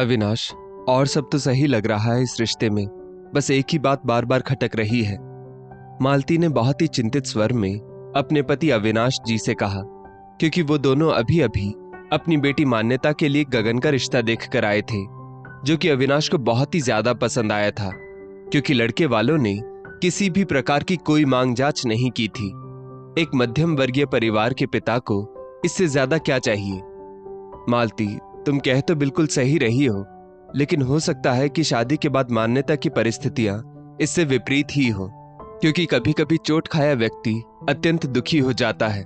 अविनाश, और सब तो सही लग रहा है इस रिश्ते में, बस एक ही बात बार बार खटक रही है। मालती ने बहुत ही चिंतित स्वर में अपने पति अविनाश जी से कहा, क्योंकि वो दोनों अभी अभी अपनी बेटी मान्यता के लिए गगन का रिश्ता देख कर आए थे, जो कि अविनाश को बहुत ही ज्यादा पसंद आया था, क्योंकि लड़के वालों ने किसी भी प्रकार की कोई मांग जांच नहीं की थी। एक मध्यम वर्गीय परिवार के पिता को इससे ज्यादा क्या चाहिए। मालती, तुम कह तो बिल्कुल सही रही हो, लेकिन हो सकता है कि शादी के बाद मान्यता की परिस्थितियां इससे विपरीत ही हो, क्योंकि कभी कभी चोट खाया व्यक्ति अत्यंत दुखी हो जाता है।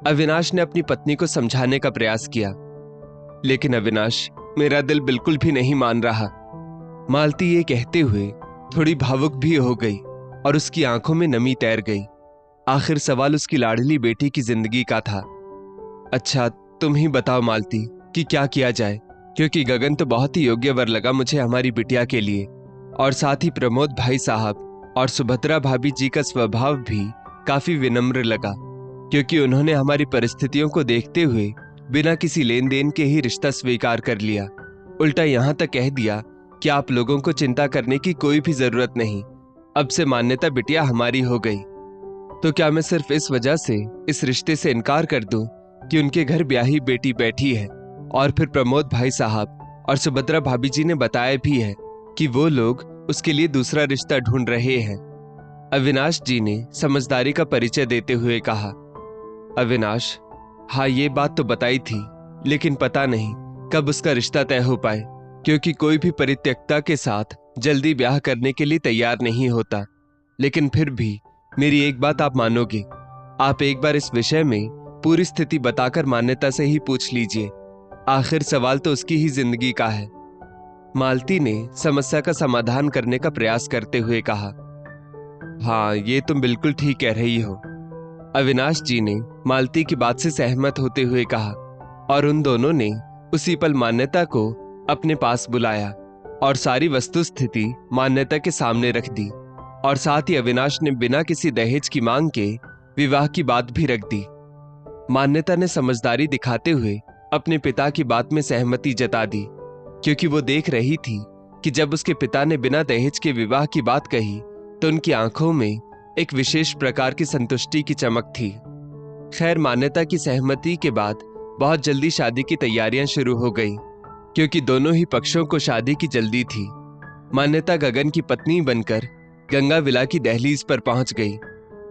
अविनाश ने अपनी पत्नी को समझाने का प्रयास किया, लेकिन अविनाश, मेरा दिल बिल्कुल भी नहीं मान रहा। मालती ये कहते हुए थोड़ी भावुक भी हो गई और उसकी आंखों में नमी तैर गई। आखिर सवाल उसकी लाडली बेटी की जिंदगी का था। अच्छा, तुम ही बताओ मालती कि क्या किया जाए, क्योंकि गगन तो बहुत ही योग्य वर लगा मुझे हमारी बिटिया के लिए, और साथ ही प्रमोद भाई साहब और सुभद्रा भाभी जी का स्वभाव भी काफी विनम्र लगा, क्योंकि उन्होंने हमारी परिस्थितियों को देखते हुए बिना किसी लेन देन के ही रिश्ता स्वीकार कर लिया। उल्टा यहां तक कह दिया कि आप लोगों को चिंता करने की कोई भी जरूरत नहीं, अब से मान्यता बिटिया हमारी हो गई। तो क्या मैं सिर्फ इस वजह से इस रिश्ते से इनकार कर दूं कि उनके घर ब्याही बेटी बैठी है? और फिर प्रमोद भाई साहब और सुभद्रा भाभी जी ने बताया भी है कि वो लोग उसके लिए दूसरा रिश्ता ढूंढ रहे हैं। अविनाश जी ने समझदारी का परिचय देते हुए कहा। अविनाश, हाँ, ये बात तो बताई थी, लेकिन पता नहीं कब उसका रिश्ता तय हो पाए, क्योंकि कोई भी परित्यक्ता के साथ जल्दी ब्याह करने के लिए तैयार नहीं होता। लेकिन फिर भी मेरी एक बात आप मानोगे? आप एक बार इस विषय में पूरी स्थिति बताकर मान्यता से ही पूछ लीजिए, आखिर सवाल तो उसकी ही जिंदगी का है। मालती ने समस्या का समाधान करने का प्रयास करते हुए कहा। हाँ, ये तुम बिल्कुल ठीक कह रही हो। अविनाश जी ने मालती की बात से सहमत होते हुए कहा, और उन दोनों ने उसी पल मान्यता को अपने पास बुलाया और सारी वस्तु स्थिति मान्यता के सामने रख दी, और साथ ही अविनाश ने बिना किसी दहेज की मांग के विवाह की बात भी रख दी। मान्यता ने समझदारी दिखाते हुए अपने पिता की बात में सहमति जता दी, क्योंकि वो देख रही थी कि जब उसके पिता ने बिना दहेज के विवाह की बात कही तो उनकी आंखों में एक विशेष प्रकार की संतुष्टि की चमक थी। खैर, मान्यता की सहमति के बाद बहुत जल्दी शादी की तैयारियां शुरू हो गई, क्योंकि दोनों ही पक्षों को शादी की जल्दी थी। मान्यता गगन की पत्नी बनकर गंगा विला की दहलीज पर पहुंच गई।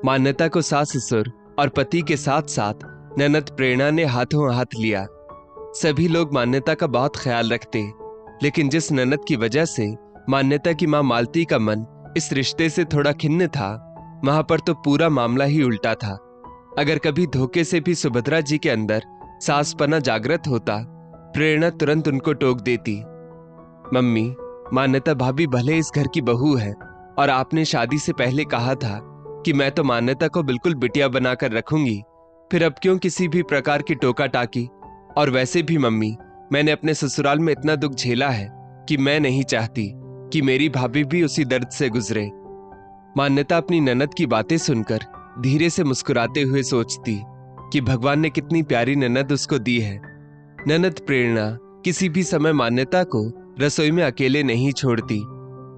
मान्यता को सास ससुर और पति के साथ साथ ननद प्रेरणा ने हाथों हाथ लिया। सभी लोग मान्यता का बहुत ख्याल रखते, लेकिन जिस ननद की वजह से मान्यता की मां मालती का मन इस रिश्ते से थोड़ा खिन्न था, वहां पर तो पूरा मामला ही उल्टा था। अगर कभी धोखे से भी सुभद्रा जी के अंदर सासपना जागृत होता, प्रेरणा तुरंत उनको टोक देती। मम्मी, मान्यता भाभी भले इस घर की बहू है, और आपने शादी से पहले कहा था कि मैं तो मान्यता को बिल्कुल बिटिया बनाकर रखूंगी, फिर अब क्यों किसी भी प्रकार की टोका टाकी? और वैसे भी मम्मी, मैंने अपने ससुराल में इतना दुख झेला है कि मैं नहीं चाहती कि मेरी भाभी भी उसी दर्द से गुजरे। मान्यता अपनी ननद की बातें सुनकर धीरे से मुस्कुराते हुए सोचती कि भगवान ने कितनी प्यारी ननद उसको दी है। ननद प्रेरणा किसी भी समय मान्यता को रसोई में अकेले नहीं छोड़ती,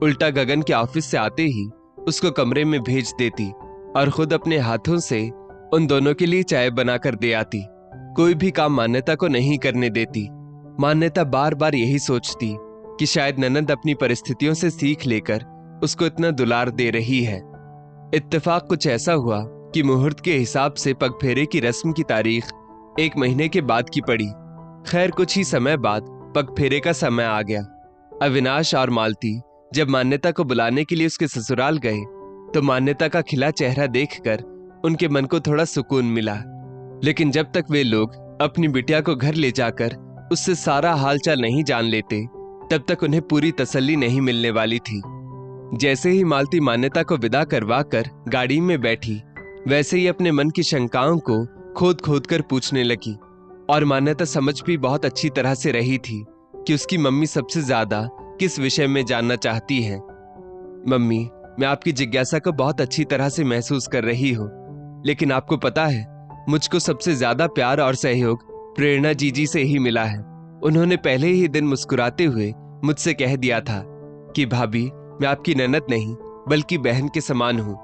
उल्टा गगन के ऑफिस से आते ही उसको कमरे में भेज देती और खुद अपने हाथों से उन दोनों के लिए चाय बनाकर दे आती। कोई भी काम मान्यता को नहीं करने देती। मान्यता बार बार यही सोचती कि शायद ननद अपनी परिस्थितियों से सीख लेकर उसको इतना दुलार दे रही है। इत्तेफाक कुछ ऐसा हुआ कि मुहूर्त के हिसाब से पगफेरे की रस्म की तारीख 1 महीने के बाद की पड़ी। खैर, कुछ ही समय बाद पगफेरे का समय आ गया। अविनाश और मालती जब मान्यता को बुलाने के लिए उसके ससुराल गए, तो मान्यता का खिला चेहरा देखकर उनके मन को थोड़ा सुकून मिला। लेकिन जब तक वे लोग अपनी बिटिया को घर ले जाकर उससे सारा हालचाल नहीं जान लेते, तब तक उन्हें पूरी तसल्ली नहीं मिलने वाली थी। जैसे ही मालती मान्यता को विदा करवा कर गाड़ी में बैठी, वैसे ही अपने मन की शंकाओं को खोद खोद कर पूछने लगी। और मान्यता समझ भी बहुत अच्छी तरह से रही थी कि उसकी मम्मी सबसे ज्यादा किस विषय में जानना चाहती हैं। मम्मी, मैं आपकी जिज्ञासा को बहुत अच्छी तरह से महसूस कर रही हूँ, लेकिन आपको पता है, मुझको सबसे ज्यादा प्यार और सहयोग प्रेरणा जी से ही मिला है। उन्होंने पहले ही दिन मुस्कुराते हुए मुझसे कह दिया था कि भाभी, मैं आपकी ननद नहीं बल्कि बहन के समान हूं।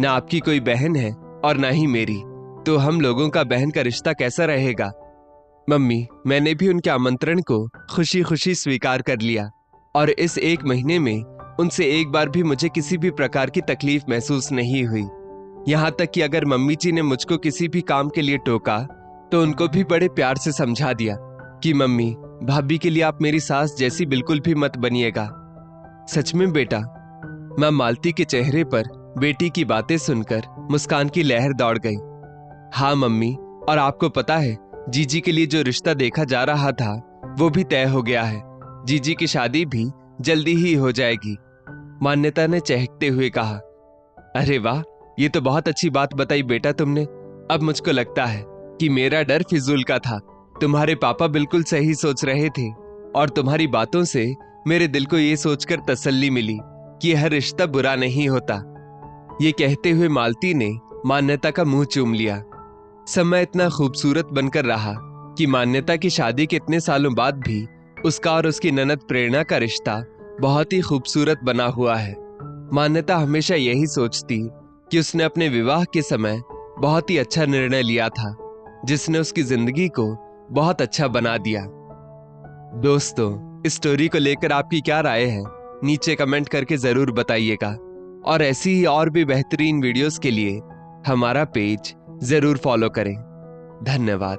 ना आपकी कोई बहन है और ना ही मेरी, तो हम लोगों का बहन का रिश्ता कैसा रहेगा। मम्मी, मैंने भी उनके आमंत्रण को खुशी खुशी स्वीकार कर लिया और इस 1 महीने में उनसे एक बार भी मुझे किसी भी प्रकार की तकलीफ महसूस नहीं हुई। यहाँ तक कि अगर मम्मी जी ने मुझको किसी भी काम के लिए टोका तो उनको भी बड़े प्यार से समझा दिया कि मम्मी, भाभी के लिए आप मेरी सास जैसी बिल्कुल भी मत बनिएगा। सच में बेटा। मां मालती के चेहरे पर बेटी की बातें सुनकर मुस्कान की लहर दौड़ गई। हाँ मम्मी, और आपको पता है, जीजी के लिए जो रिश्ता देखा जा रहा था वो भी तय हो गया है। जीजी की शादी भी जल्दी ही हो जाएगी। मान्यता ने चहकते हुए कहा। अरे वाह, ये तो बहुत अच्छी बात बताई बेटा तुमने। अब मुझको लगता है कि मेरा डर फिजूल का था। तुम्हारे पापा बिल्कुल सही सोच रहे थे और तुम्हारी बातों से मेरे दिल को ये सोचकर तसल्ली मिली कि हर रिश्ता बुरा नहीं होता। ये कहते हुए मालती ने मान्यता का मुंह चूम लिया। समय इतना खूबसूरत बनकर रहा कि मान्यता की शादी के इतने सालों बाद भी उसका और उसकी ननद प्रेरणा का रिश्ता बहुत ही खूबसूरत बना हुआ है। मान्यता हमेशा यही सोचती कि उसने अपने विवाह के समय बहुत ही अच्छा निर्णय लिया था, जिसने उसकी जिंदगी को बहुत अच्छा बना दिया। दोस्तों, इस स्टोरी को लेकर आपकी क्या राय है, नीचे कमेंट करके जरूर बताइएगा और ऐसी ही और भी बेहतरीन वीडियोस के लिए हमारा पेज जरूर फॉलो करें। धन्यवाद।